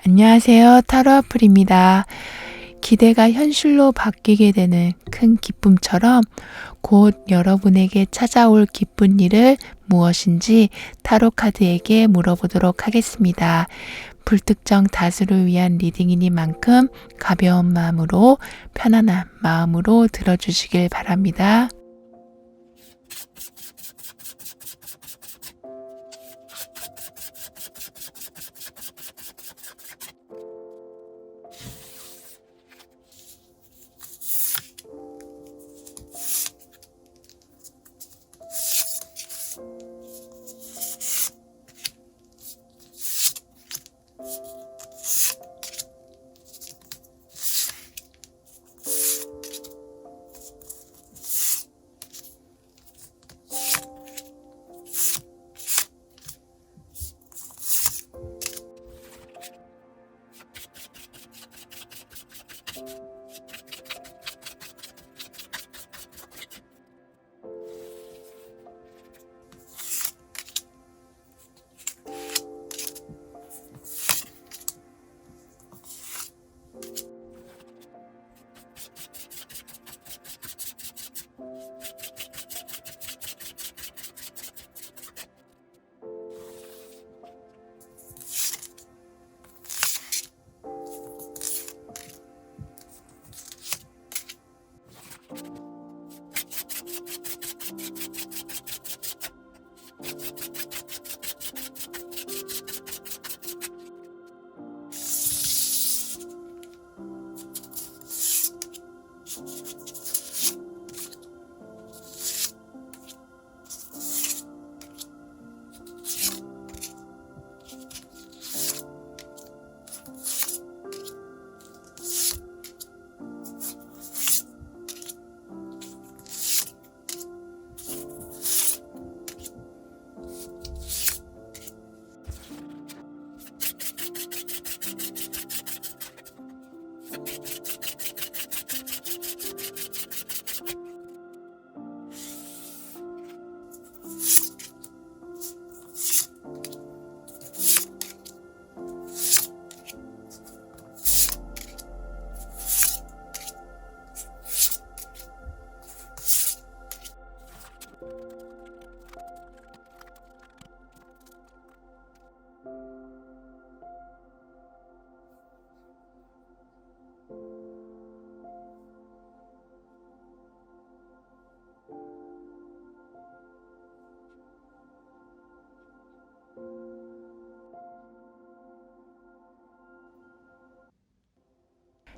안녕하세요. 타로 아플입니다. 기대가 현실로 바뀌게 되는 큰 기쁨처럼 곧 여러분에게 찾아올 기쁜 일은 무엇인지 타로 카드에게 물어보도록 하겠습니다. 불특정 다수를 위한 리딩이니만큼 가벼운 마음으로 편안한 마음으로 들어주시길 바랍니다.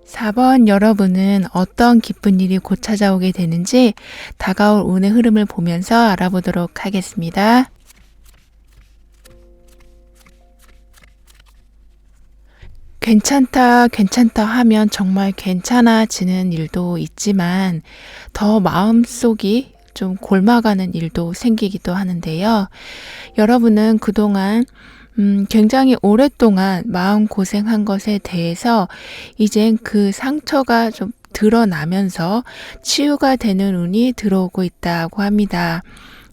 (4번) 여러분은 어떤 기쁜 일이 곧 찾아오게 되는지 다가올 운의 흐름을 보면서 알아보도록 하겠습니다. 괜찮다 하면 정말 괜찮아지는 일도 있지만 더 마음속이 좀 골마가는 일도 생기기도 하는데요. 여러분은 그동안 굉장히 오랫동안 마음고생한 것에 대해서 이젠 그 상처가 좀 드러나면서 치유가 되는 운이 들어오고 있다고 합니다.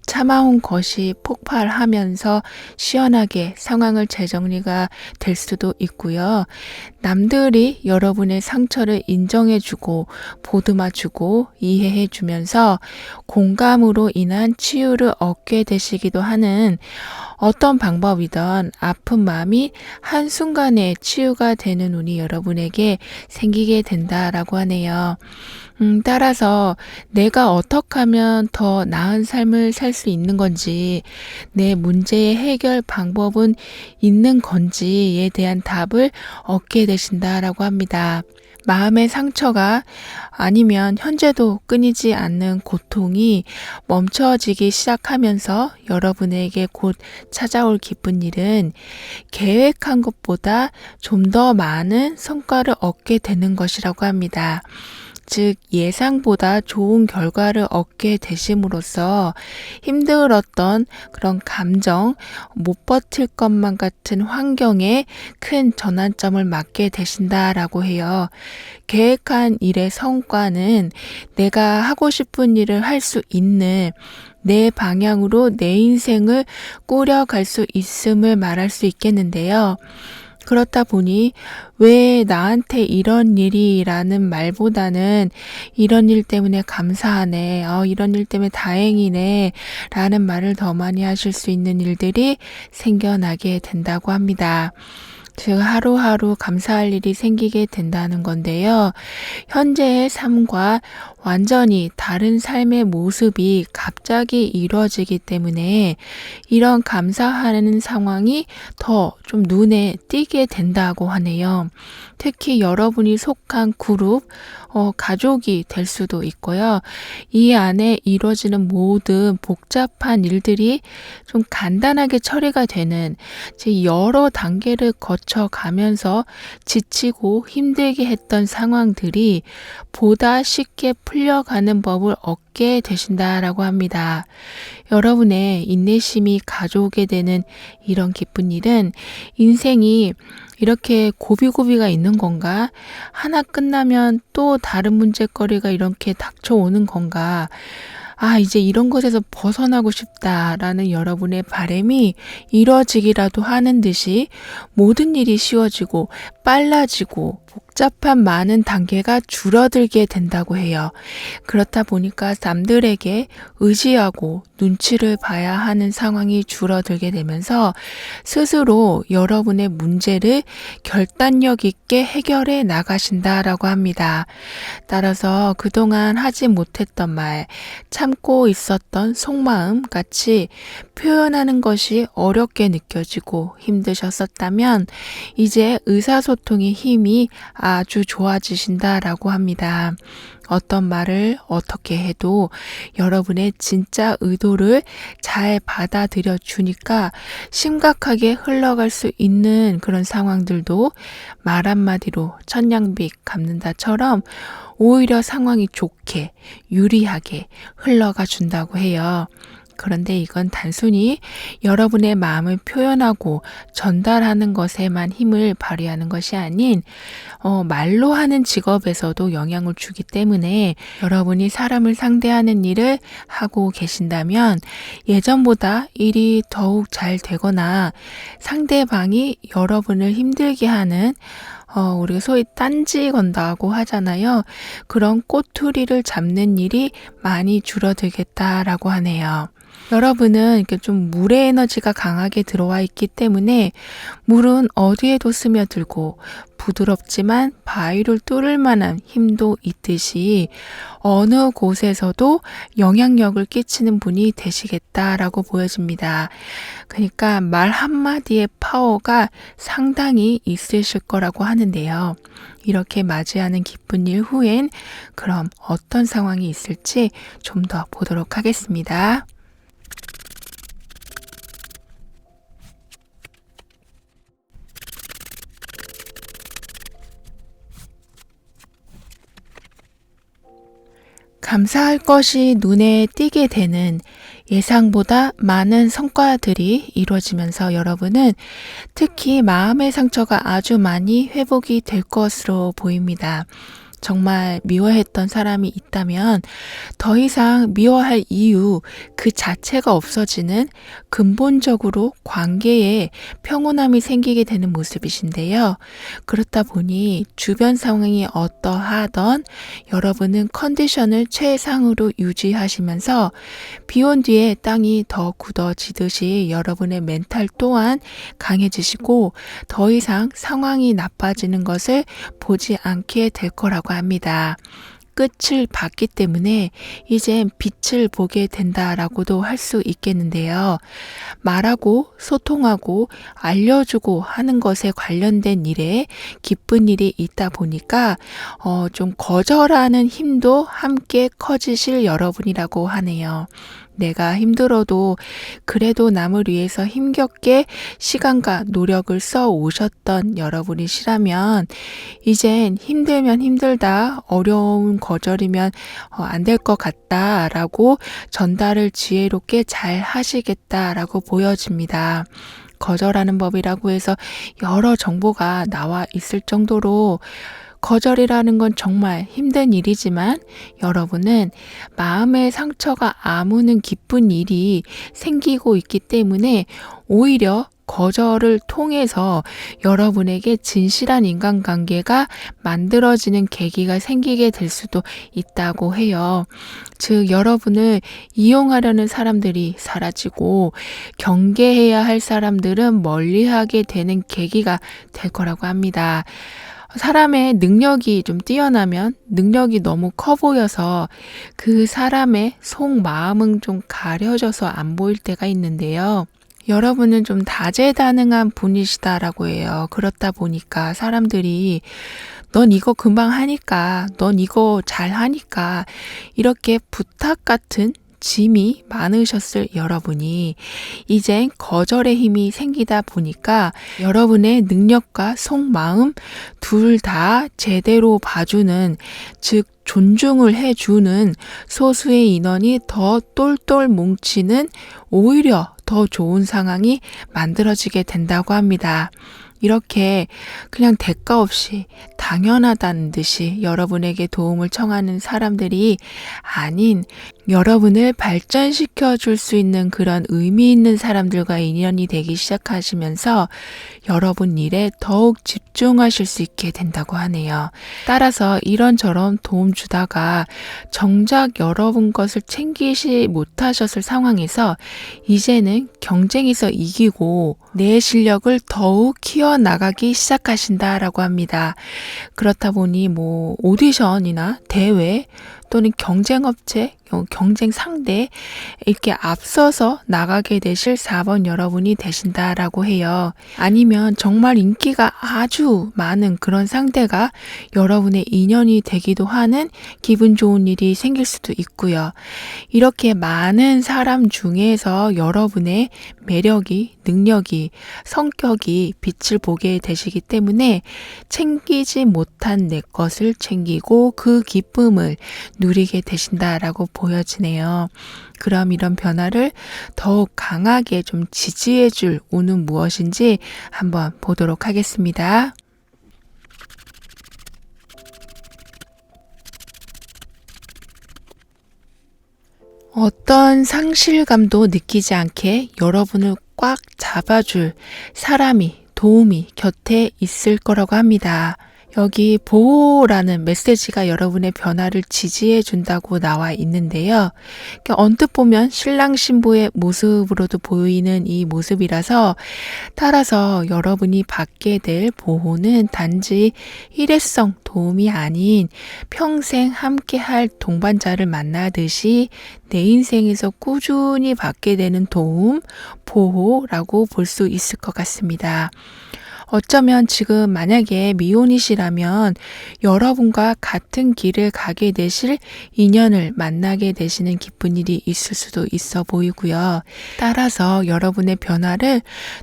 참아온 것이 폭발하면서 시원하게 상황을 재정리가 될 수도 있고요. 남들이 여러분의 상처를 인정해주고 보듬어주고 이해해주면서 공감으로 인한 치유를 얻게 되시기도 하는 어떤 방법이든 아픈 마음이 한순간에 치유가 되는 운이 여러분에게 생기게 된다라고 하네요. 따라서 내가 어떻게 하면 더 나은 삶을 살 수 있는 건지, 내 문제의 해결 방법은 있는 건지에 대한 답을 얻게 되신다라고 합니다. 마음의 상처가 아니면 현재도 끊이지 않는 고통이 멈춰지기 시작하면서 여러분에게 곧 찾아올 기쁜 일은 계획한 것보다 좀 더 많은 성과를 얻게 되는 것이라고 합니다. 즉 예상보다 좋은 결과를 얻게 되심으로써 힘들었던 그런 감정, 못 버틸 것만 같은 환경에 큰 전환점을 맞게 되신다라고 해요. 계획한 일의 성과는 내가 하고 싶은 일을 할 수 있는 내 방향으로 내 인생을 꾸려갈 수 있음을 말할 수 있겠는데요. 그렇다 보니 왜 나한테 이런 일이라는 말보다는 이런 일 때문에 감사하네, 이런 일 때문에 다행이네 라는 말을 더 많이 하실 수 있는 일들이 생겨나게 된다고 합니다. 즉 하루하루 감사할 일이 생기게 된다는 건데요. 현재의 삶과 완전히 다른 삶의 모습이 갑자기 이루어지기 때문에 이런 감사하는 상황이 더 좀 눈에 띄게 된다고 하네요. 특히 여러분이 속한 그룹, 가족이 될 수도 있고요. 이 안에 이루어지는 모든 복잡한 일들이 좀 간단하게 처리가 되는 여러 단계를 거쳐가면서 지치고 힘들게 했던 상황들이 보다 쉽게 풀려가는 법을 얻게 되신다라고 합니다. 여러분의 인내심이 가져오게 되는 이런 기쁜 일은 인생이 이렇게 고비고비가 있는 건가? 하나 끝나면 또 다른 문제거리가 이렇게 닥쳐오는 건가? 이제 이런 것에서 벗어나고 싶다라는 여러분의 바람이 이루어지기라도 하는 듯이 모든 일이 쉬워지고 빨라지고 복잡한 많은 단계가 줄어들게 된다고 해요. 그렇다 보니까 남들에게 의지하고 눈치를 봐야 하는 상황이 줄어들게 되면서 스스로 여러분의 문제를 결단력 있게 해결해 나가신다라고 합니다. 따라서 그동안 하지 못했던 말, 참고 있었던 속마음 같이 표현하는 것이 어렵게 느껴지고 힘드셨었다면 이제 의사소통의 힘이 아주 좋아지신다라고 합니다. 어떤 말을 어떻게 해도 여러분의 진짜 의도를 잘 받아들여 주니까 심각하게 흘러갈 수 있는 그런 상황들도 말 한마디로 천냥빚 갚는다처럼 오히려 상황이 좋게 유리하게 흘러가 준다고 해요. 그런데 이건 단순히 여러분의 마음을 표현하고 전달하는 것에만 힘을 발휘하는 것이 아닌 말로 하는 직업에서도 영향을 주기 때문에 여러분이 사람을 상대하는 일을 하고 계신다면 예전보다 일이 더욱 잘 되거나 상대방이 여러분을 힘들게 하는 우리가 소위 딴지 건다고 하잖아요. 그런 꼬투리를 잡는 일이 많이 줄어들겠다라고 하네요. 여러분은 이렇게 좀 물의 에너지가 강하게 들어와 있기 때문에 물은 어디에도 스며들고 부드럽지만 바위를 뚫을 만한 힘도 있듯이 어느 곳에서도 영향력을 끼치는 분이 되시겠다라고 보여집니다. 그러니까 말 한마디의 파워가 상당히 있으실 거라고 하는데요. 이렇게 맞이하는 기쁜 일 후엔 그럼 어떤 상황이 있을지 좀 더 보도록 하겠습니다. 감사할 것이 눈에 띄게 되는 예상보다 많은 성과들이 이루어지면서 여러분은 특히 마음의 상처가 아주 많이 회복이 될 것으로 보입니다. 정말 미워했던 사람이 있다면 더 이상 미워할 이유 그 자체가 없어지는 근본적으로 관계에 평온함이 생기게 되는 모습이신데요. 그렇다 보니 주변 상황이 어떠하던 여러분은 컨디션을 최상으로 유지하시면서 비온 뒤에 땅이 더 굳어지듯이 여러분의 멘탈 또한 강해지시고 더 이상 상황이 나빠지는 것을 보지 않게 될 거라고 합니다. 끝을 봤기 때문에 이젠 빛을 보게 된다라고도 할 수 있겠는데요. 말하고 소통하고 알려주고 하는 것에 관련된 일에 기쁜 일이 있다 보니까 좀 거절하는 힘도 함께 커지실 여러분이라고 하네요. 내가 힘들어도 그래도 남을 위해서 힘겹게 시간과 노력을 써 오셨던 여러분이시라면 이젠 힘들면 힘들다, 어려운 거절이면 안 될 것 같다라고 전달을 지혜롭게 잘 하시겠다라고 보여집니다. 거절하는 법이라고 해서 여러 정보가 나와 있을 정도로 거절이라는 건 정말 힘든 일이지만 여러분은 마음의 상처가 아무는 기쁜 일이 생기고 있기 때문에 오히려 거절을 통해서 여러분에게 진실한 인간관계가 만들어지는 계기가 생기게 될 수도 있다고 해요. 즉, 여러분을 이용하려는 사람들이 사라지고 경계해야 할 사람들은 멀리하게 되는 계기가 될 거라고 합니다. 사람의 능력이 좀 뛰어나면 능력이 너무 커 보여서 그 사람의 속마음은 좀 가려져서 안 보일 때가 있는데요. 여러분은 좀 다재다능한 분이시다라고 해요. 그렇다 보니까 사람들이 넌 이거 금방 하니까, 넌 이거 잘 하니까 이렇게 부탁 같은 짐이 많으셨을 여러분이 이젠 거절의 힘이 생기다 보니까 여러분의 능력과 속마음 둘 다 제대로 봐주는, 즉 존중을 해주는 소수의 인원이 더 똘똘 뭉치는 오히려 더 좋은 상황이 만들어지게 된다고 합니다. 이렇게 그냥 대가 없이 당연하다는 듯이 여러분에게 도움을 청하는 사람들이 아닌 여러분을 발전시켜 줄 수 있는 그런 의미 있는 사람들과 인연이 되기 시작하시면서 여러분 일에 더욱 집중하실 수 있게 된다고 하네요. 따라서 이런저런 도움 주다가 정작 여러분 것을 챙기지 못하셨을 상황에서 이제는 경쟁에서 이기고 내 실력을 더욱 키워나가기 시작하신다라고 합니다. 그렇다 보니 오디션이나 대회 또는 경쟁업체, 경쟁 상대 이렇게 앞서서 나가게 되실 4번 여러분이 되신다라고 해요. 아니면 정말 인기가 아주 많은 그런 상대가 여러분의 인연이 되기도 하는 기분 좋은 일이 생길 수도 있고요. 이렇게 많은 사람 중에서 여러분의 매력이, 능력이, 성격이 빛을 보게 되시기 때문에 챙기지 못한 내 것을 챙기고 그 기쁨을 누리게 되신다라고 보여지네요. 그럼 이런 변화를 더욱 강하게 좀 지지해줄 운은 무엇인지 한번 보도록 하겠습니다. 어떤 상실감도 느끼지 않게 여러분을 꽉 잡아줄 사람이, 도움이 곁에 있을 거라고 합니다. 여기 보호라는 메시지가 여러분의 변화를 지지해 준다고 나와 있는데요. 언뜻 보면 신랑 신부의 모습으로도 보이는 이 모습이라서 따라서 여러분이 받게 될 보호는 단지 일회성 도움이 아닌 평생 함께할 동반자를 만나듯이 내 인생에서 꾸준히 받게 되는 도움, 보호라고 볼 수 있을 것 같습니다. 어쩌면 지금 만약에 미혼이시라면 여러분과 같은 길을 가게 되실 인연을 만나게 되시는 기쁜 일이 있을 수도 있어 보이고요. 따라서 여러분의 변화를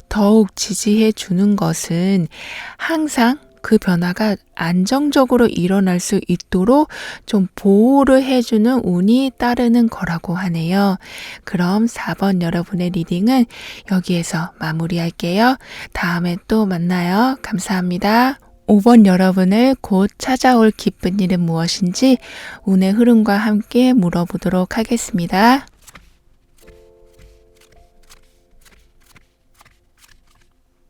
더욱 지지해 주는 것은 항상 그 변화가 안정적으로 일어날 수 있도록 좀 보호를 해주는 운이 따르는 거라고 하네요. 그럼 4번 여러분의 리딩은 여기에서 마무리할게요. 다음에 또 만나요. 감사합니다. 5번 여러분을 곧 찾아올 기쁜 일은 무엇인지 운의 흐름과 함께 물어보도록 하겠습니다.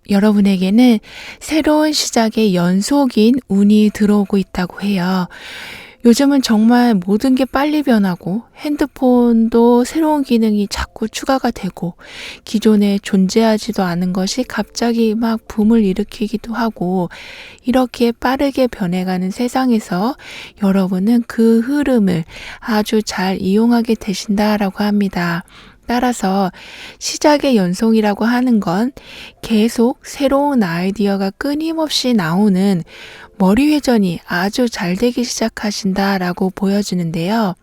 여러분에게는 새로운 시작의 연속인 운이 들어오고 있다고 해요. 요즘은 정말 모든 게 빨리 변하고 핸드폰도 새로운 기능이 자꾸 추가가 되고 기존에 존재하지도 않은 것이 갑자기 막 붐을 일으키기도 하고 이렇게 빠르게 변해가는 세상에서 여러분은 그 흐름을 아주 잘 이용하게 되신다라고 합니다. 따라서 시작의 연속이라고 하는 건 계속 새로운 아이디어가 끊임없이 나오는 머리 회전이 아주 잘 되기 시작하신다라고 보여지는데요.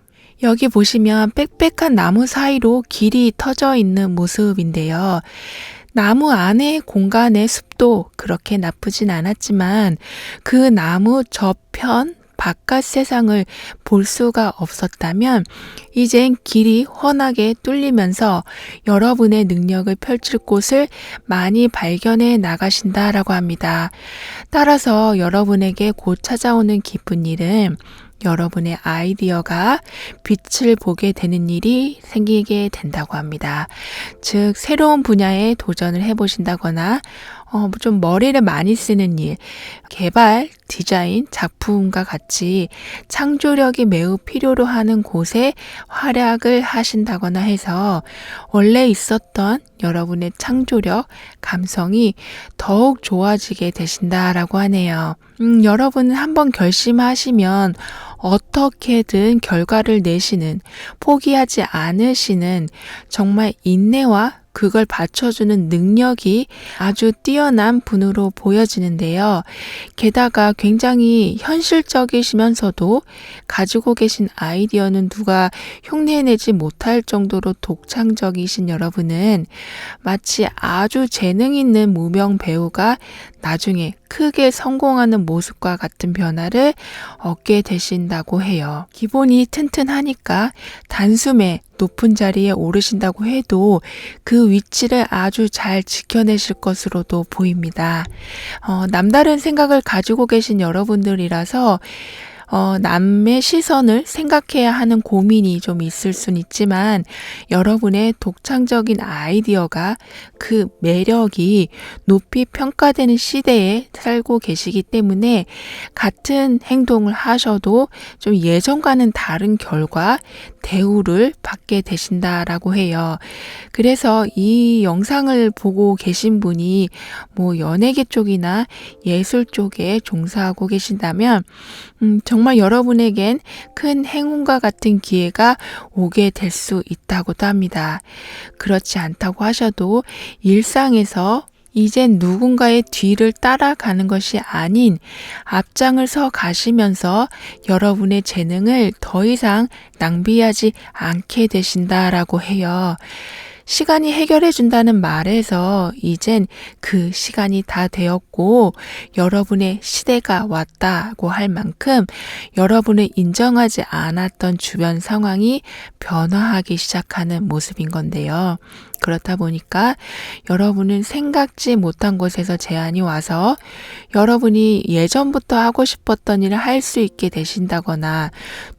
여기 보시면 빽빽한 나무 사이로 길이 터져 있는 모습인데요. 나무 안의 공간의 숲도 그렇게 나쁘진 않았지만 그 나무 저편 바깥 세상을 볼 수가 없었다면 이젠 길이 훤하게 뚫리면서 여러분의 능력을 펼칠 곳을 많이 발견해 나가신다라고 합니다. 따라서 여러분에게 곧 찾아오는 기쁜 일은 여러분의 아이디어가 빛을 보게 되는 일이 생기게 된다고 합니다. 즉, 새로운 분야에 도전을 해보신다거나 좀 머리를 많이 쓰는 일, 개발, 디자인, 작품과 같이 창조력이 매우 필요로 하는 곳에 활약을 하신다거나 해서 원래 있었던 여러분의 창조력, 감성이 더욱 좋아지게 되신다라고 하네요. 여러분은 한번 결심하시면 어떻게든 결과를 내시는, 포기하지 않으시는 정말 인내와 그걸 받쳐주는 능력이 아주 뛰어난 분으로 보여지는데요. 게다가 굉장히 현실적이시면서도 가지고 계신 아이디어는 누가 흉내내지 못할 정도로 독창적이신 여러분은 마치 아주 재능 있는 무명 배우가 나중에 크게 성공하는 모습과 같은 변화를 얻게 되신다고 해요. 기본이 튼튼하니까 단숨에 높은 자리에 오르신다고 해도 그 위치를 아주 잘 지켜내실 것으로도 보입니다. 남다른 생각을 가지고 계신 여러분들이라서 남의 시선을 생각해야 하는 고민이 좀 있을 순 있지만 여러분의 독창적인 아이디어가 그 매력이 높이 평가되는 시대에 살고 계시기 때문에 같은 행동을 하셔도 좀 예전과는 다른 결과, 대우를 받게 되신다라고 해요. 그래서 이 영상을 보고 계신 분이 뭐 연예계 쪽이나 예술 쪽에 종사하고 계신다면 정말 여러분에겐 큰 행운과 같은 기회가 오게 될 수 있다고도 합니다. 그렇지 않다고 하셔도 일상에서 이젠 누군가의 뒤를 따라가는 것이 아닌 앞장을 서 가시면서 여러분의 재능을 더 이상 낭비하지 않게 되신다라고 해요. 시간이 해결해 준다는 말에서 이젠 그 시간이 다 되었고 여러분의 시대가 왔다고 할 만큼 여러분을 인정하지 않았던 주변 상황이 변화하기 시작하는 모습인 건데요. 그렇다 보니까 여러분은 생각지 못한 곳에서 제안이 와서 여러분이 예전부터 하고 싶었던 일을 할 수 있게 되신다거나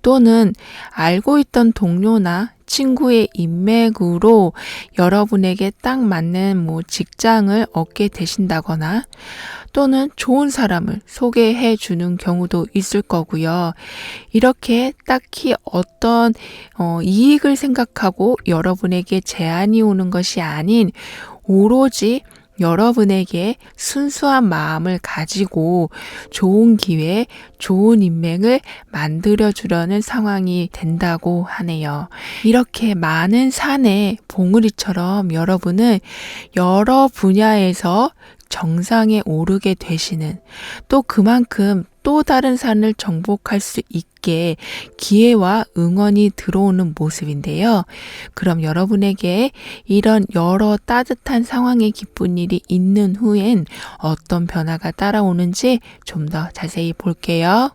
또는 알고 있던 동료나 친구의 인맥으로 여러분에게 딱 맞는 직장을 얻게 되신다거나 또는 좋은 사람을 소개해 주는 경우도 있을 거고요. 이렇게 딱히 어떤 이익을 생각하고 여러분에게 제안이 오는 것이 아닌 오로지 여러분에게 순수한 마음을 가지고 좋은 기회, 좋은 인맥을 만들어 주려는 상황이 된다고 하네요. 이렇게 많은 산의 봉우리처럼 여러분은 여러 분야에서 정상에 오르게 되시는, 또 그만큼 또 다른 산을 정복할 수 있게 기회와 응원이 들어오는 모습인데요. 그럼 여러분에게 이런 여러 따뜻한 상황에 기쁜 일이 있는 후엔 어떤 변화가 따라오는지 좀 더 자세히 볼게요.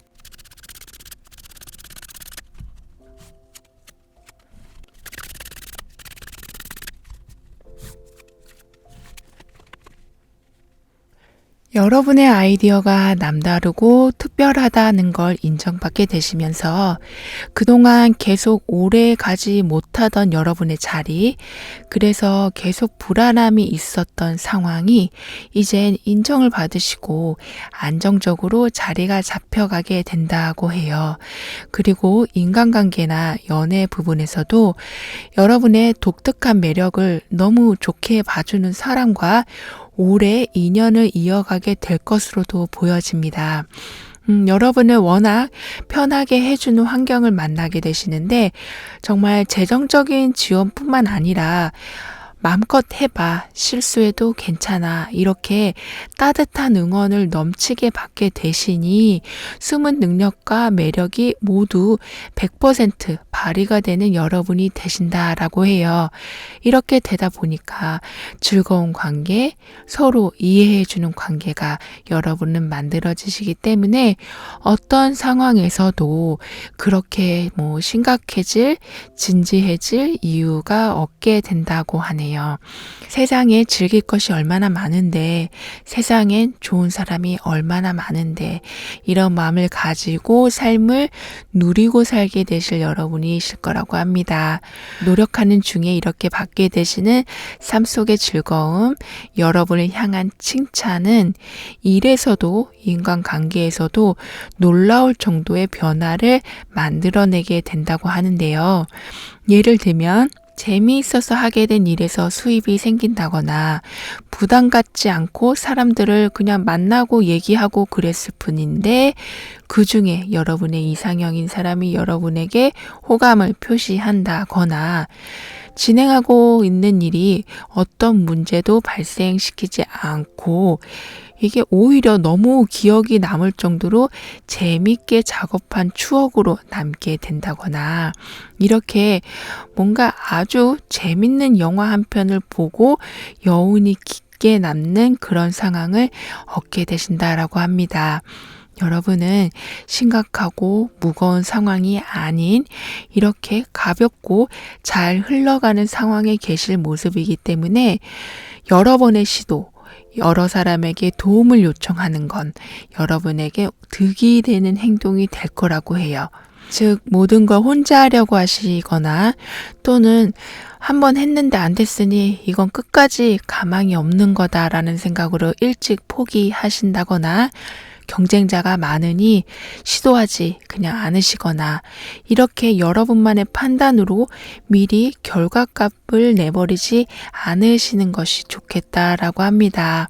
여러분의 아이디어가 남다르고 특별하다는 걸 인정받게 되시면서 그동안 계속 오래 가지 못하던 여러분의 자리, 그래서 계속 불안함이 있었던 상황이 이젠 인정을 받으시고 안정적으로 자리가 잡혀가게 된다고 해요. 그리고 인간관계나 연애 부분에서도 여러분의 독특한 매력을 너무 좋게 봐주는 사람과 오래 인연을 이어가게 될 것으로도 보여집니다. 여러분을 워낙 편하게 해주는 환경을 만나게 되시는데 정말 재정적인 지원뿐만 아니라 마음껏 해봐, 실수해도 괜찮아, 이렇게 따뜻한 응원을 넘치게 받게 되시니 숨은 능력과 매력이 모두 100% 발휘가 되는 여러분이 되신다라고 해요. 이렇게 되다 보니까 즐거운 관계, 서로 이해해주는 관계가 여러분은 만들어지시기 때문에 어떤 상황에서도 그렇게 심각해질, 진지해질 이유가 없게 된다고 하네요. 하네요. 세상에 즐길 것이 얼마나 많은데, 세상엔 좋은 사람이 얼마나 많은데, 이런 마음을 가지고 삶을 누리고 살게 되실 여러분이실 거라고 합니다. 노력하는 중에 이렇게 받게 되시는 삶 속의 즐거움, 여러분을 향한 칭찬은 일에서도 인간관계에서도 놀라울 정도의 변화를 만들어내게 된다고 하는데요. 예를 들면 재미있어서 하게 된 일에서 수입이 생긴다거나 부담 갖지 않고 사람들을 그냥 만나고 얘기하고 그랬을 뿐인데 그 중에 여러분의 이상형인 사람이 여러분에게 호감을 표시한다거나 진행하고 있는 일이 어떤 문제도 발생시키지 않고 이게 오히려 너무 기억이 남을 정도로 재밌게 작업한 추억으로 남게 된다거나 이렇게 뭔가 아주 재밌는 영화 한 편을 보고 여운이 깊게 남는 그런 상황을 얻게 되신다라고 합니다. 여러분은 심각하고 무거운 상황이 아닌 이렇게 가볍고 잘 흘러가는 상황에 계실 모습이기 때문에 여러 번의 시도, 여러 사람에게 도움을 요청하는 건 여러분에게 득이 되는 행동이 될 거라고 해요. 즉 모든 걸 혼자 하려고 하시거나 또는 한번 했는데 안 됐으니 이건 끝까지 가망이 없는 거다라는 생각으로 일찍 포기하신다거나 경쟁자가 많으니 시도하지 그냥 않으시거나 이렇게 여러분만의 판단으로 미리 결과값을 내버리지 않으시는 것이 좋겠다라고 합니다.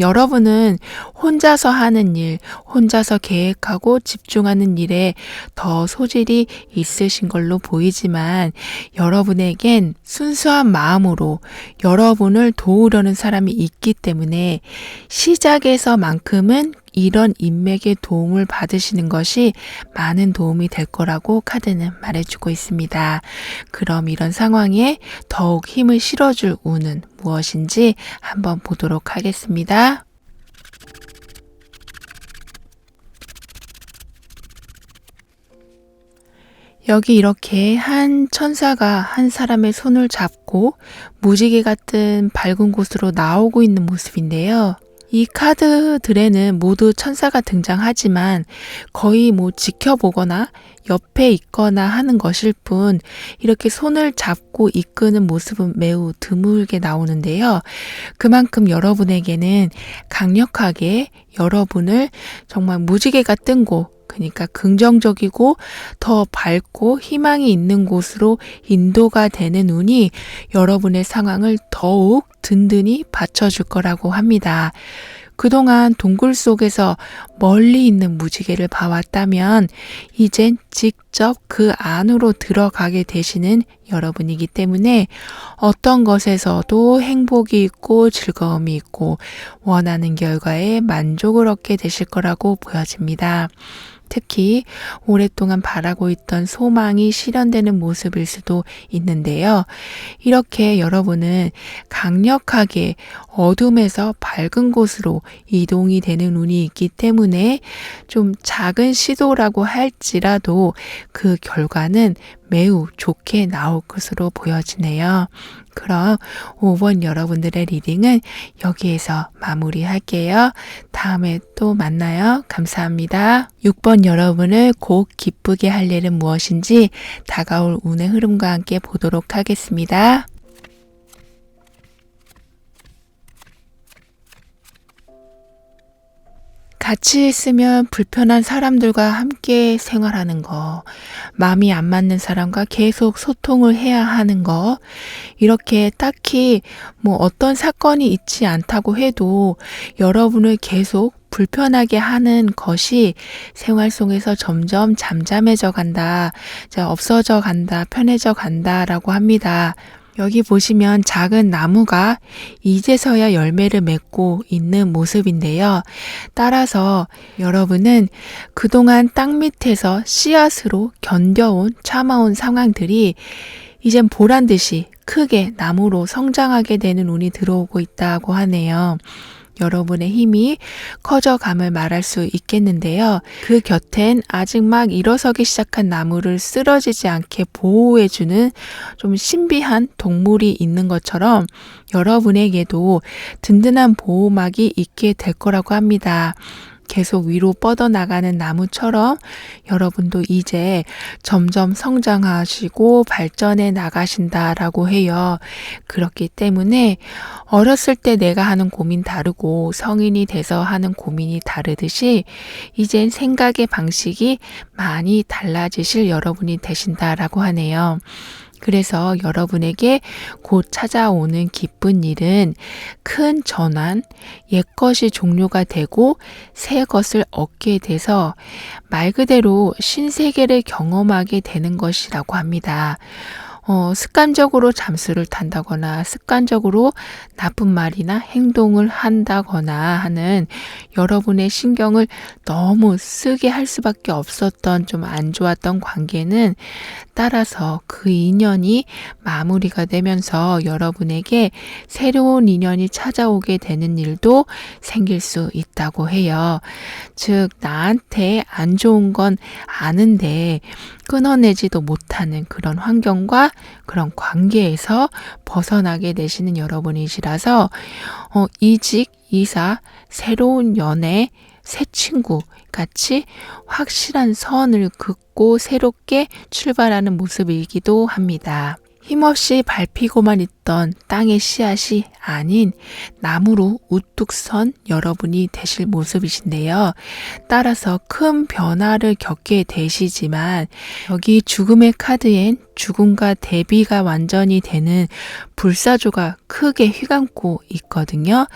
여러분은 혼자서 하는 일, 혼자서 계획하고 집중하는 일에 더 소질이 있으신 걸로 보이지만 여러분에겐 순수한 마음으로 여러분을 도우려는 사람이 있기 때문에 시작에서만큼은 이런 인맥의 도움을 받으시는 것이 많은 도움이 될 거라고 카드는 말해주고 있습니다. 그럼 이런 상황에 더욱 힘을 실어줄 운은 무엇인지 한번 보도록 하겠습니다. 여기 이렇게 한 천사가 한 사람의 손을 잡고 무지개 같은 밝은 곳으로 나오고 있는 모습인데요. 이 카드들에는 모두 천사가 등장하지만 거의 지켜보거나 옆에 있거나 하는 것일 뿐 이렇게 손을 잡고 이끄는 모습은 매우 드물게 나오는데요. 그만큼 여러분에게는 강력하게 여러분을 정말 무지개가 뜬 곳, 그러니까 긍정적이고 더 밝고 희망이 있는 곳으로 인도가 되는 운이 여러분의 상황을 더욱 든든히 받쳐줄 거라고 합니다. 그동안 동굴 속에서 멀리 있는 무지개를 봐왔다면 이젠 직접 그 안으로 들어가게 되시는 여러분이기 때문에 어떤 것에서도 행복이 있고 즐거움이 있고 원하는 결과에 만족을 얻게 되실 거라고 보여집니다. 특히 오랫동안 바라고 있던 소망이 실현되는 모습일 수도 있는데요. 이렇게 여러분은 강력하게 어둠에서 밝은 곳으로 이동이 되는 운이 있기 때문에 좀 작은 시도라고 할지라도 그 결과는 매우 좋게 나올 것으로 보여지네요. 그럼 5번 여러분들의 리딩은 여기에서 마무리할게요. 다음에 또 만나요. 감사합니다. 6번 여러분을 곧 기쁘게 할 일은 무엇인지 다가올 운의 흐름과 함께 보도록 하겠습니다. 같이 있으면 불편한 사람들과 함께 생활하는 거, 마음이 안 맞는 사람과 계속 소통을 해야 하는 거, 이렇게 딱히 어떤 사건이 있지 않다고 해도 여러분을 계속 불편하게 하는 것이 생활 속에서 점점 잠잠해져 간다, 없어져 간다, 편해져 간다라고 합니다. 여기 보시면 작은 나무가 이제서야 열매를 맺고 있는 모습인데요. 따라서 여러분은 그동안 땅 밑에서 씨앗으로 견뎌온 참아온 상황들이 이젠 보란 듯이 크게 나무로 성장하게 되는 운이 들어오고 있다고 하네요. 여러분의 힘이 커져감을 말할 수 있겠는데요. 그 곁엔 아직 막 일어서기 시작한 나무를 쓰러지지 않게 보호해주는 좀 신비한 동물이 있는 것처럼 여러분에게도 든든한 보호막이 있게 될 거라고 합니다. 계속 위로 뻗어나가는 나무처럼 여러분도 이제 점점 성장하시고 발전해 나가신다라고 해요. 그렇기 때문에 어렸을 때 내가 하는 고민 다르고 성인이 돼서 하는 고민이 다르듯이 이젠 생각의 방식이 많이 달라지실 여러분이 되신다라고 하네요. 그래서 여러분에게 곧 찾아오는 기쁜 일은 큰 전환, 옛것이 종료가 되고 새 것을 얻게 돼서 말 그대로 신세계를 경험하게 되는 것이라고 합니다. 습관적으로 잠수를 탄다거나 습관적으로 나쁜 말이나 행동을 한다거나 하는 여러분의 신경을 너무 쓰게 할 수밖에 없었던 좀 안 좋았던 관계는 따라서 그 인연이 마무리가 되면서 여러분에게 새로운 인연이 찾아오게 되는 일도 생길 수 있다고 해요. 즉, 나한테 안 좋은 건 아는데 끊어내지도 못하는 그런 환경과 그런 관계에서 벗어나게 되시는 여러분이시라서 이직, 이사, 새로운 연애, 새 친구 같이 확실한 선을 긋고 새롭게 출발하는 모습이기도 합니다. 힘없이 밟히고만 있던 땅의 씨앗이 아닌 나무로 우뚝 선 여러분이 되실 모습이신데요. 따라서 큰 변화를 겪게 되시지만 여기 죽음의 카드엔 죽음과 대비가 완전히 되는 불사조가 크게 휘감고 있거든요.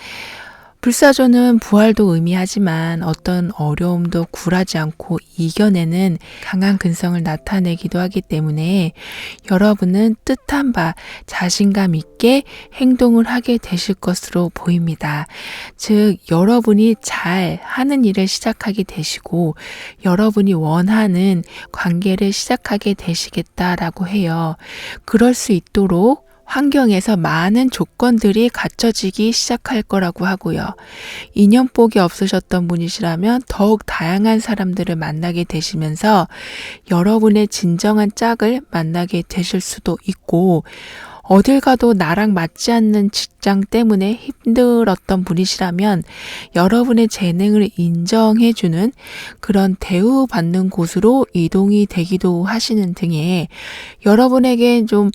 불사조는 부활도 의미하지만 어떤 어려움도 굴하지 않고 이겨내는 강한 근성을 나타내기도 하기 때문에 여러분은 뜻한 바 자신감 있게 행동을 하게 되실 것으로 보입니다. 즉, 여러분이 잘 하는 일을 시작하게 되시고 여러분이 원하는 관계를 시작하게 되시겠다라고 해요. 그럴 수 있도록 환경에서 많은 조건들이 갖춰지기 시작할 거라고 하고요. 인연복이 없으셨던 분이시라면 더욱 다양한 사람들을 만나게 되시면서 여러분의 진정한 짝을 만나게 되실 수도 있고, 어딜 가도 나랑 맞지 않는 직장 때문에 힘들었던 분이시라면 여러분의 재능을 인정해주는 그런 대우받는 곳으로 이동이 되기도 하시는 등의 여러분에게 좀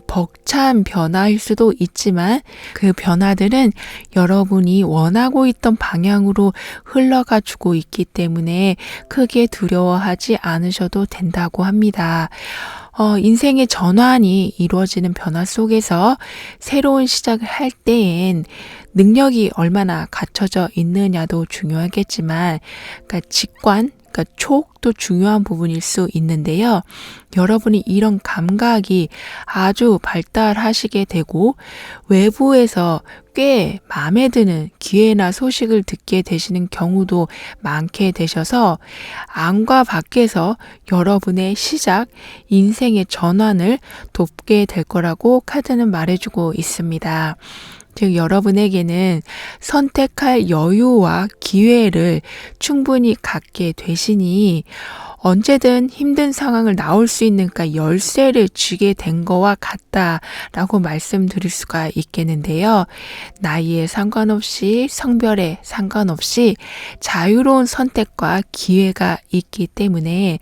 벅찬 변화일 수도 있지만 그 변화들은 여러분이 원하고 있던 방향으로 흘러가 주고 있기 때문에 크게 두려워하지 않으셔도 된다고 합니다. 인생의 전환이 이루어지는 변화 속에서 새로운 시작을 할 때엔 능력이 얼마나 갖춰져 있느냐도 중요하겠지만, 그러니까 직관, 그러니까 촉도 중요한 부분일 수 있는데요. 여러분이 이런 감각이 아주 발달하시게 되고 외부에서 꽤 마음에 드는 기회나 소식을 듣게 되시는 경우도 많게 되셔서 안과 밖에서 여러분의 시작, 인생의 전환을 돕게 될 거라고 카드는 말해주고 있습니다. 즉, 여러분에게는 선택할 여유와 기회를 충분히 갖게 되시니 언제든 힘든 상황을 나올 수 있는 열쇠를 쥐게 된 거와 같다라고 말씀드릴 수가 있겠는데요. 나이에 상관없이 성별에 상관없이 자유로운 선택과 기회가 있기 때문에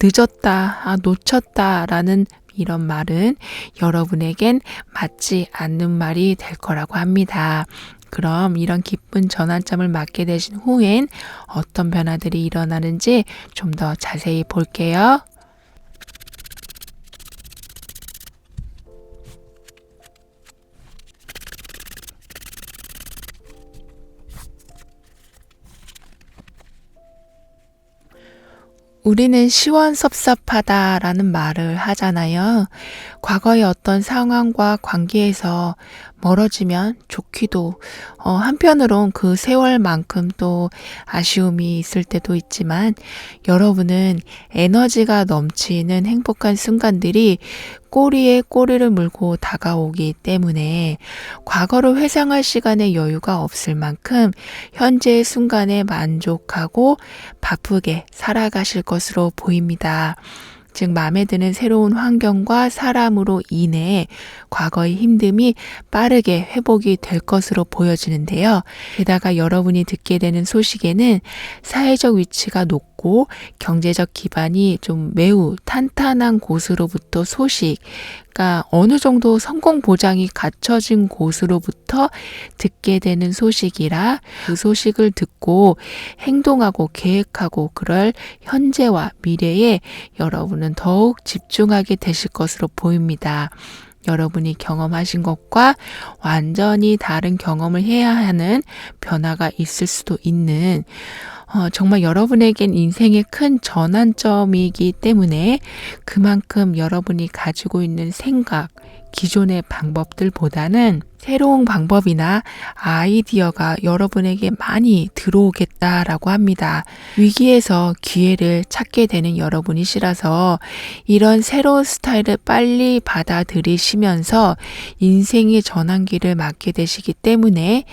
늦었다, 놓쳤다라는 이런 말은 여러분에겐 맞지 않는 말이 될 거라고 합니다. 그럼 이런 기쁜 전환점을 맞게 되신 후엔 어떤 변화들이 일어나는지 좀 더 자세히 볼게요. 우리는 시원섭섭하다라는 말을 하잖아요. 과거의 어떤 상황과 관계에서 멀어지면 좋기도, 한편으론 그 세월만큼 또 아쉬움이 있을 때도 있지만, 여러분은 에너지가 넘치는 행복한 순간들이 꼬리에 꼬리를 물고 다가오기 때문에 과거를 회상할 시간의 여유가 없을 만큼 현재의 순간에 만족하고 바쁘게 살아가실 것으로 보입니다. 즉 마음에 드는 새로운 환경과 사람으로 인해 과거의 힘듦이 빠르게 회복이 될 것으로 보여지는데요. 게다가 여러분이 듣게 되는 소식에는 사회적 위치가 높고 경제적 기반이 좀 매우 탄탄한 곳으로부터 소식, 그러니까 어느 정도 성공 보장이 갖춰진 곳으로부터 듣게 되는 소식이라 그 소식을 듣고 행동하고 계획하고 그럴 현재와 미래에 여러분은 더욱 집중하게 되실 것으로 보입니다. 여러분이 경험하신 것과 완전히 다른 경험을 해야 하는 변화가 있을 수도 있는 정말 여러분에겐 인생의 큰 전환점이기 때문에 그만큼 여러분이 가지고 있는 생각, 기존의 방법들보다는 새로운 방법이나 아이디어가 여러분에게 많이 들어오겠다라고 합니다. 위기에서 기회를 찾게 되는 여러분이시라서 이런 새로운 스타일을 빨리 받아들이시면서 인생의 전환기를 맞게 되시기 때문에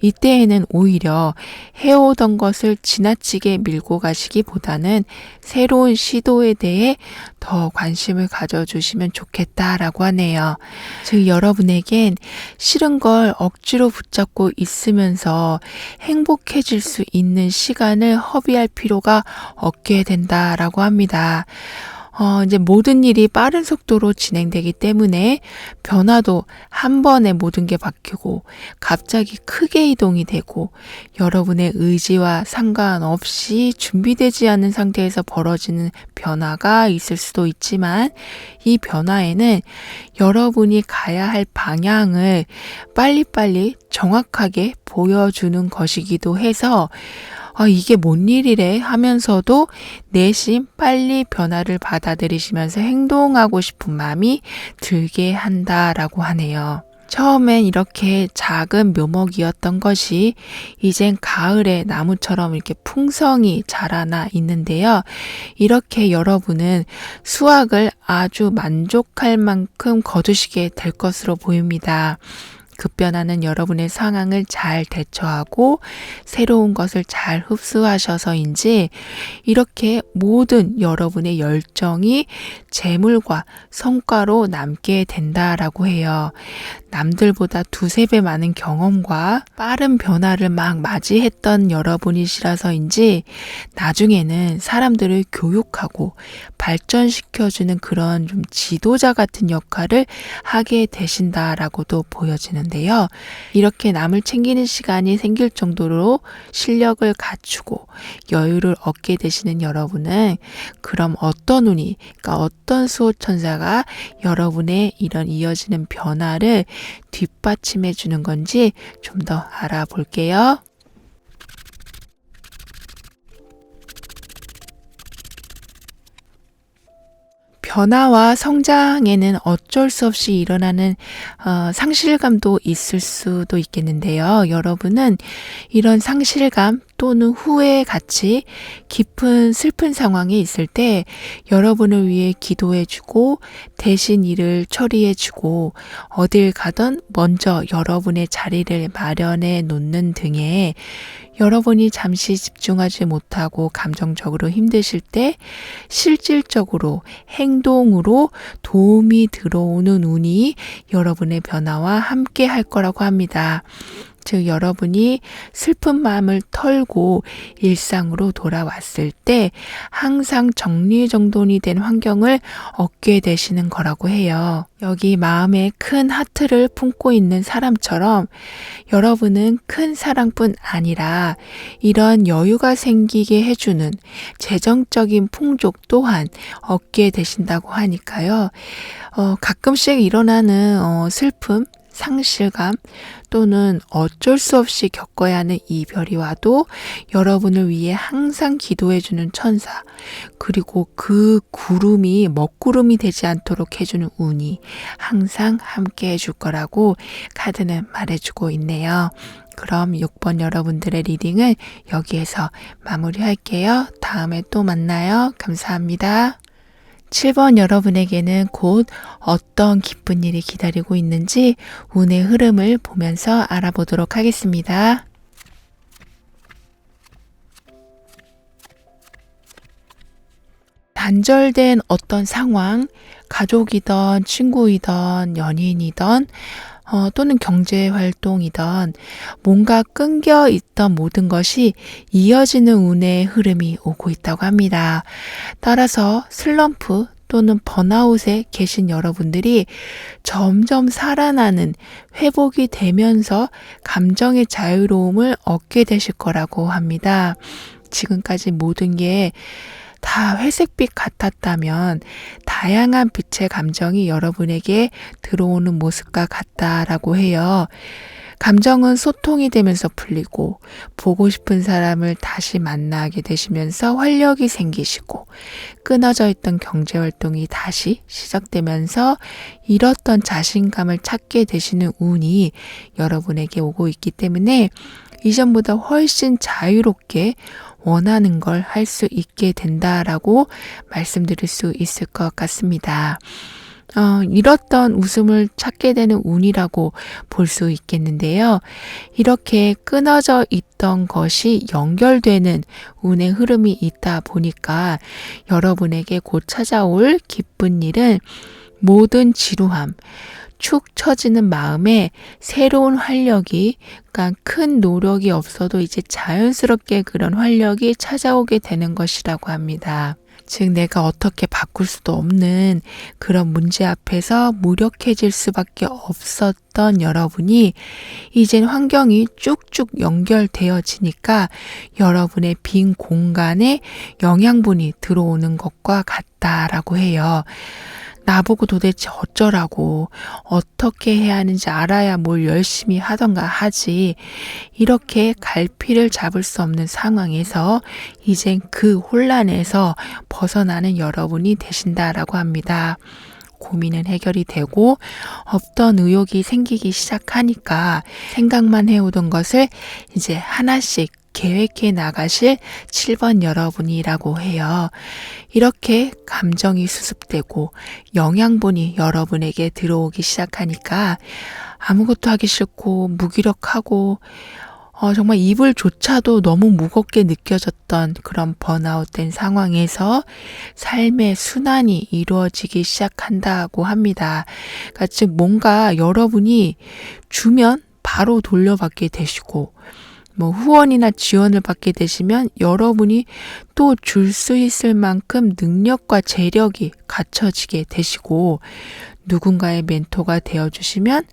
이때에는 오히려 해오던 것을 지나치게 밀고 가시기보다는 새로운 시도에 대해 더 관심을 가져주시면 좋겠다라고 하네요. 즉 여러분에겐 싫은 걸 억지로 붙잡고 있으면서 행복해질 수 있는 시간을 허비할 필요가 없게 된다라고 합니다. 이제 모든 일이 빠른 속도로 진행되기 때문에 변화도 한 번에 모든 게 바뀌고 갑자기 크게 이동이 되고 여러분의 의지와 상관없이 준비되지 않은 상태에서 벌어지는 변화가 있을 수도 있지만 이 변화에는 여러분이 가야 할 방향을 빨리빨리 정확하게 보여주는 것이기도 해서 이게 뭔 일이래 하면서도 내심 빨리 변화를 받아들이시면서 행동하고 싶은 마음이 들게 한다라고 하네요. 처음엔 이렇게 작은 묘목이었던 것이 이젠 가을의 나무처럼 이렇게 풍성히 자라나 있는데요. 이렇게 여러분은 수확을 아주 만족할 만큼 거두시게 될 것으로 보입니다. 급변하는 여러분의 상황을 잘 대처하고 새로운 것을 잘 흡수하셔서인지 이렇게 모든 여러분의 열정이 재물과 성과로 남게 된다라고 해요. 남들보다 두세 배 많은 경험과 빠른 변화를 막 맞이했던 여러분이시라서인지 나중에는 사람들을 교육하고 발전시켜주는 그런 좀 지도자 같은 역할을 하게 되신다라고도 보여지는데요. 이렇게 남을 챙기는 시간이 생길 정도로 실력을 갖추고 여유를 얻게 되시는 여러분은 그럼 어떤 운이, 그러니까 어떤 수호천사가 여러분의 이런 이어지는 변화를 뒷받침해 주는 건지 좀 더 알아볼게요. 변화와 성장에는 어쩔 수 없이 일어나는 상실감도 있을 수도 있겠는데요. 여러분은 이런 상실감 또는 후회의 같이 깊은 슬픈 상황이 있을 때 여러분을 위해 기도해주고 대신 일을 처리해주고 어딜 가던 먼저 여러분의 자리를 마련해 놓는 등의 여러분이 잠시 집중하지 못하고 감정적으로 힘드실 때 실질적으로 행동으로 도움이 들어오는 운이 여러분의 변화와 함께 할 거라고 합니다. 즉 여러분이 슬픈 마음을 털고 일상으로 돌아왔을 때 항상 정리정돈이 된 환경을 얻게 되시는 거라고 해요. 여기 마음에 큰 하트를 품고 있는 사람처럼 여러분은 큰 사랑뿐 아니라 이런 여유가 생기게 해주는 재정적인 풍족 또한 얻게 되신다고 하니까요. 가끔씩 일어나는 슬픔, 상실감 또는 어쩔 수 없이 겪어야 하는 이별이 와도 여러분을 위해 항상 기도해주는 천사, 그리고 그 구름이 먹구름이 되지 않도록 해주는 운이 항상 함께 해줄 거라고 카드는 말해주고 있네요. 그럼 6번 여러분들의 리딩은 여기에서 마무리할게요. 다음에 또 만나요. 감사합니다. 7번 여러분에게는 곧 어떤 기쁜 일이 기다리고 있는지 운의 흐름을 보면서 알아보도록 하겠습니다. 단절된 어떤 상황, 가족이든 친구이든 연인이든 또는 경제활동이든 뭔가 끊겨 있던 모든 것이 이어지는 운의 흐름이 오고 있다고 합니다. 따라서 슬럼프 또는 번아웃에 계신 여러분들이 점점 살아나는 회복이 되면서 감정의 자유로움을 얻게 되실 거라고 합니다. 지금까지 모든 게 다 회색빛 같았다면 다양한 빛의 감정이 여러분에게 들어오는 모습과 같다라고 해요. 감정은 소통이 되면서 풀리고 보고 싶은 사람을 다시 만나게 되시면서 활력이 생기시고 끊어져 있던 경제활동이 다시 시작되면서 잃었던 자신감을 찾게 되시는 운이 여러분에게 오고 있기 때문에 이전보다 훨씬 자유롭게 원하는 걸 할 수 있게 된다라고 말씀드릴 수 있을 것 같습니다. 잃었던 웃음을 찾게 되는 운이라고 볼 수 있겠는데요. 이렇게 끊어져 있던 것이 연결되는 운의 흐름이 있다 보니까 여러분에게 곧 찾아올 기쁜 일은 모든 지루함, 축 처지는 마음에 새로운 활력이, 그러니까 큰 노력이 없어도 이제 자연스럽게 그런 활력이 찾아오게 되는 것이라고 합니다. 즉 내가 어떻게 바꿀 수도 없는 그런 문제 앞에서 무력해질 수밖에 없었던 여러분이 이젠 환경이 쭉쭉 연결되어지니까 여러분의 빈 공간에 영양분이 들어오는 것과 같다라고 해요. 나보고 도대체 어쩌라고, 어떻게 해야 하는지 알아야 뭘 열심히 하던가 하지, 이렇게 갈피를 잡을 수 없는 상황에서 이젠 그 혼란에서 벗어나는 여러분이 되신다라고 합니다. 고민은 해결이 되고 없던 의욕이 생기기 시작하니까 생각만 해오던 것을 이제 하나씩 계획해 나가실 7번 여러분이라고 해요. 이렇게 감정이 수습되고 영양분이 여러분에게 들어오기 시작하니까 아무것도 하기 싫고 무기력하고 정말 이불조차도 너무 무겁게 느껴졌던 그런 번아웃된 상황에서 삶의 순환이 이루어지기 시작한다고 합니다. 그러니까 즉 뭔가 여러분이 주면 바로 돌려받게 되시고 후원이나 지원을 받게 되시면 여러분이 또 줄 수 있을 만큼 능력과 재력이 갖춰지게 되시고 누군가의 멘토가 되어주시면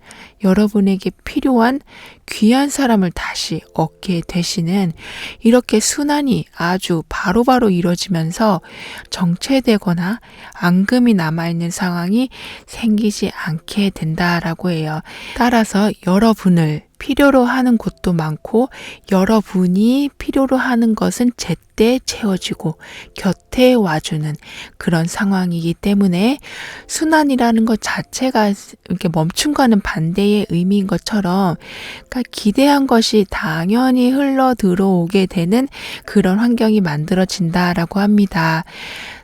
여러분에게 필요한 귀한 사람을 다시 얻게 되시는 이렇게 순환이 아주 바로바로 이루어지면서 정체되거나 앙금이 남아있는 상황이 생기지 않게 된다라고 해요. 따라서 여러분을 필요로 하는 곳도 많고 여러분이 필요로 하는 것은 제때 채워지고 곁에 와주는 그런 상황이기 때문에 순환이라는 것 자체가 이렇게 멈춤과는 반대의 의미인 것처럼 그러니까 기대한 것이 당연히 흘러 들어오게 되는 그런 환경이 만들어진다라고 합니다.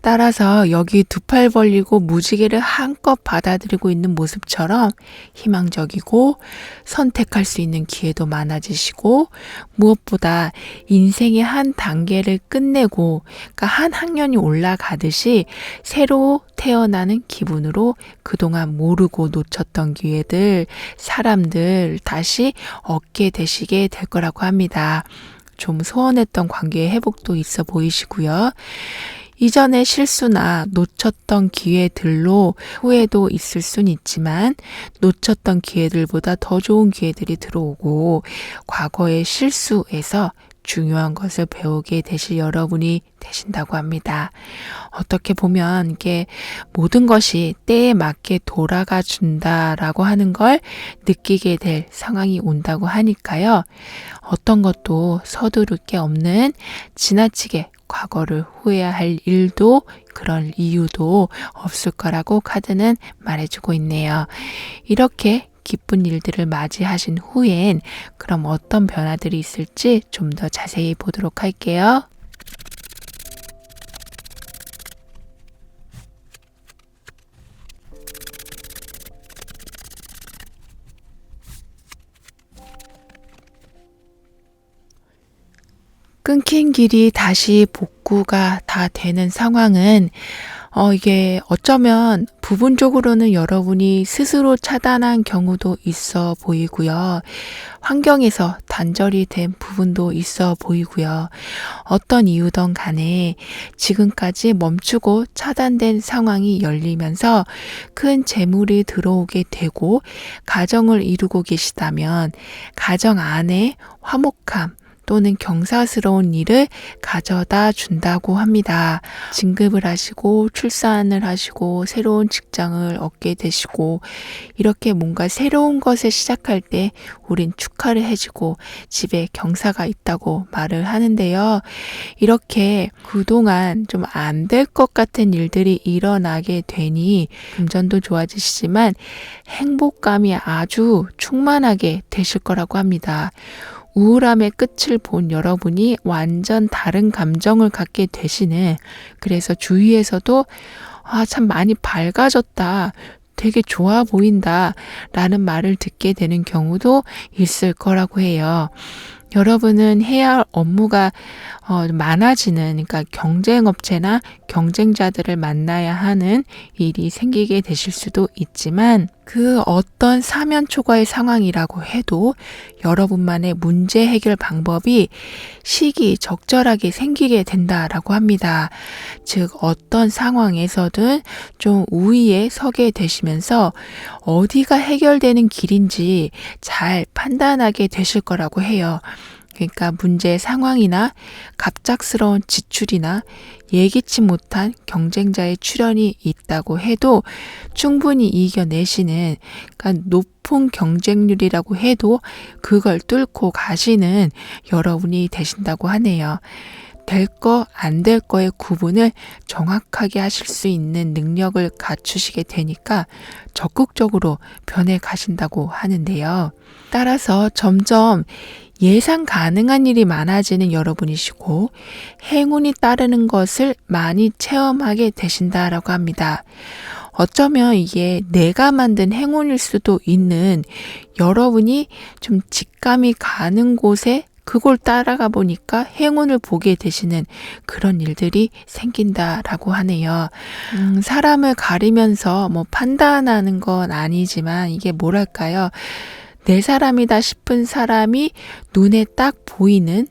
따라서 여기 두 팔 벌리고 무지개를 한껏 받아들이고 있는 모습처럼 희망적이고 선택할 수 있는 기회도 많아지시고 무엇보다 인생의 한 단계를 끝내고 그러니까 한 학년이 올라가듯이 새로 태어나는 기분으로 그동안 모르고 놓쳤던 기회들, 사람들 다시 얻게 되시게 될 거라고 합니다. 좀 소원했던 관계의 회복도 있어 보이시고요. 이전의 실수나 놓쳤던 기회들로 후회도 있을 순 있지만 놓쳤던 기회들보다 더 좋은 기회들이 들어오고 과거의 실수에서 중요한 것을 배우게 되실 여러분이 되신다고 합니다. 어떻게 보면 이게 모든 것이 때에 맞게 돌아가 준다라고 하는 걸 느끼게 될 상황이 온다고 하니까요. 어떤 것도 서두를 게 없는 지나치게 과거를 후회할 일도 그럴 이유도 없을 거라고 카드는 말해주고 있네요. 이렇게 기쁜 일들을 맞이하신 후엔 그럼 어떤 변화들이 있을지 좀 더 자세히 보도록 할게요. 끊긴 길이 다시 복구가 다 되는 상황은 이게 어쩌면 부분적으로는 여러분이 스스로 차단한 경우도 있어 보이고요. 환경에서 단절이 된 부분도 있어 보이고요. 어떤 이유든 간에 지금까지 멈추고 차단된 상황이 열리면서 큰 재물이 들어오게 되고 가정을 이루고 계시다면 가정 안에 화목함, 또는 경사스러운 일을 가져다 준다고 합니다. 진급을 하시고 출산을 하시고 새로운 직장을 얻게 되시고 이렇게 뭔가 새로운 것을 시작할 때 우린 축하를 해주고 집에 경사가 있다고 말을 하는데요. 이렇게 그동안 좀 안 될 것 같은 일들이 일어나게 되니 금전도 좋아지시지만 행복감이 아주 충만하게 되실 거라고 합니다. 우울함의 끝을 본 여러분이 완전 다른 감정을 갖게 되시는, 그래서 주위에서도 참 많이 밝아졌다, 되게 좋아 보인다 라는 말을 듣게 되는 경우도 있을 거라고 해요. 여러분은 해야 할 업무가 많아지는, 그러니까 경쟁업체나 경쟁자들을 만나야 하는 일이 생기게 되실 수도 있지만 그 어떤 사면초가의 상황이라고 해도 여러분만의 문제 해결 방법이 시기적절하게 생기게 된다라고 합니다. 즉 어떤 상황에서든 좀 우위에 서게 되시면서 어디가 해결되는 길인지 잘 판단하게 되실 거라고 해요. 그러니까 문제 상황이나 갑작스러운 지출이나 예기치 못한 경쟁자의 출현이 있다고 해도 충분히 이겨내시는, 그러니까 높은 경쟁률이라고 해도 그걸 뚫고 가시는 여러분이 되신다고 하네요. 될 거, 안 될 거의 구분을 정확하게 하실 수 있는 능력을 갖추시게 되니까 적극적으로 변해 가신다고 하는데요. 따라서 점점 예상 가능한 일이 많아지는 여러분이시고 행운이 따르는 것을 많이 체험하게 되신다라고 합니다. 어쩌면 이게 내가 만든 행운일 수도 있는, 여러분이 좀 직감이 가는 곳에 그걸 따라가 보니까 행운을 보게 되시는 그런 일들이 생긴다라고 하네요. 사람을 가리면서 판단하는 건 아니지만 이게 뭐랄까요? 내 사람이다 싶은 사람이 눈에 딱 보이는,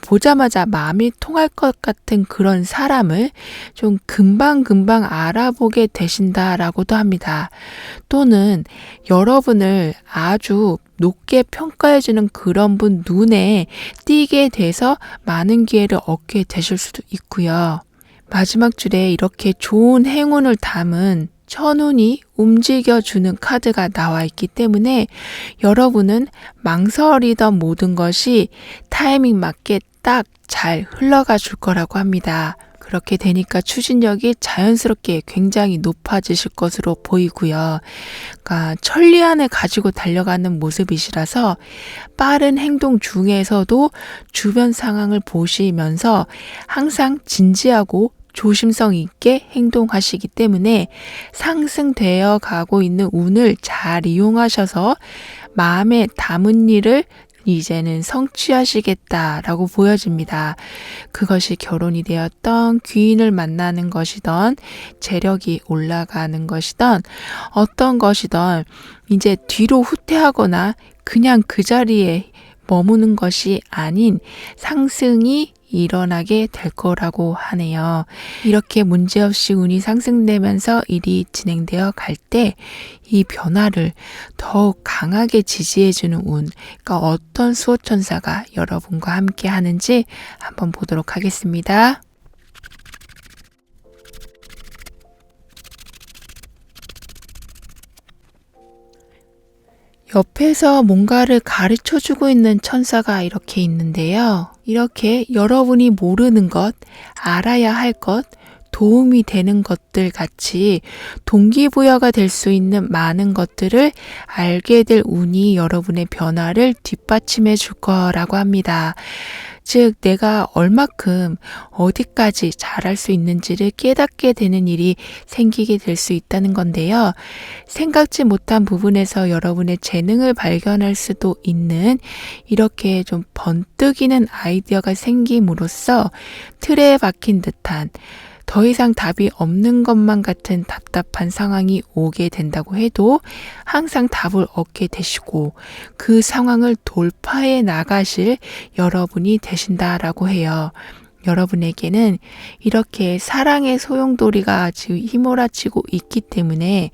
보자마자 마음이 통할 것 같은 그런 사람을 좀 금방금방 알아보게 되신다라고도 합니다. 또는 여러분을 아주 높게 평가해주는 그런 분 눈에 띄게 돼서 많은 기회를 얻게 되실 수도 있고요. 마지막 줄에 이렇게 좋은 행운을 담은 천운이 움직여주는 카드가 나와 있기 때문에 여러분은 망설이던 모든 것이 타이밍 맞게 딱 잘 흘러가 줄 거라고 합니다. 그렇게 되니까 추진력이 자연스럽게 굉장히 높아지실 것으로 보이고요. 그러니까 천리안을 가지고 달려가는 모습이시라서 빠른 행동 중에서도 주변 상황을 보시면서 항상 진지하고 조심성 있게 행동하시기 때문에 상승되어 가고 있는 운을 잘 이용하셔서 마음에 담은 일을 이제는 성취하시겠다라고 보여집니다. 그것이 결혼이 되었던, 귀인을 만나는 것이던, 재력이 올라가는 것이던, 어떤 것이던 이제 뒤로 후퇴하거나 그냥 그 자리에 머무는 것이 아닌 상승이 일어나게 될 거라고 하네요. 이렇게 문제없이 운이 상승되면서 일이 진행되어 갈 때 이 변화를 더욱 강하게 지지해주는 운, 그러니까 어떤 수호천사가 여러분과 함께 하는지 한번 보도록 하겠습니다. 옆에서 뭔가를 가르쳐주고 있는 천사가 이렇게 있는데요. 이렇게 여러분이 모르는 것, 알아야 할 것, 도움이 되는 것들 같이 동기부여가 될 수 있는 많은 것들을 알게 될 운이 여러분의 변화를 뒷받침해 줄 거라고 합니다. 즉, 내가 얼마큼 어디까지 잘할 수 있는지를 깨닫게 되는 일이 생기게 될 수 있다는 건데요. 생각지 못한 부분에서 여러분의 재능을 발견할 수도 있는 이렇게 좀 번뜩이는 아이디어가 생김으로써 틀에 박힌 듯한 더 이상 답이 없는 것만 같은 답답한 상황이 오게 된다고 해도 항상 답을 얻게 되시고 그 상황을 돌파해 나가실 여러분이 되신다라고 해요. 여러분에게는 이렇게 사랑의 소용돌이가 지금 휘몰아치고 있기 때문에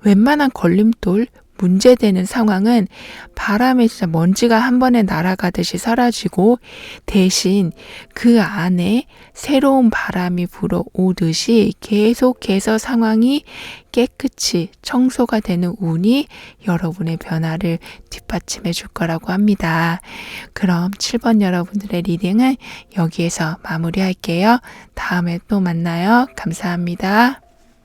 웬만한 걸림돌, 문제되는 상황은 바람에 진짜 먼지가 한 번에 날아가듯이 사라지고 대신 그 안에 새로운 바람이 불어오듯이 계속해서 상황이 깨끗이 청소가 되는 운이 여러분의 변화를 뒷받침해 줄 거라고 합니다. 그럼 7번 여러분들의 리딩은 여기에서 마무리할게요. 다음에 또 만나요. 감사합니다.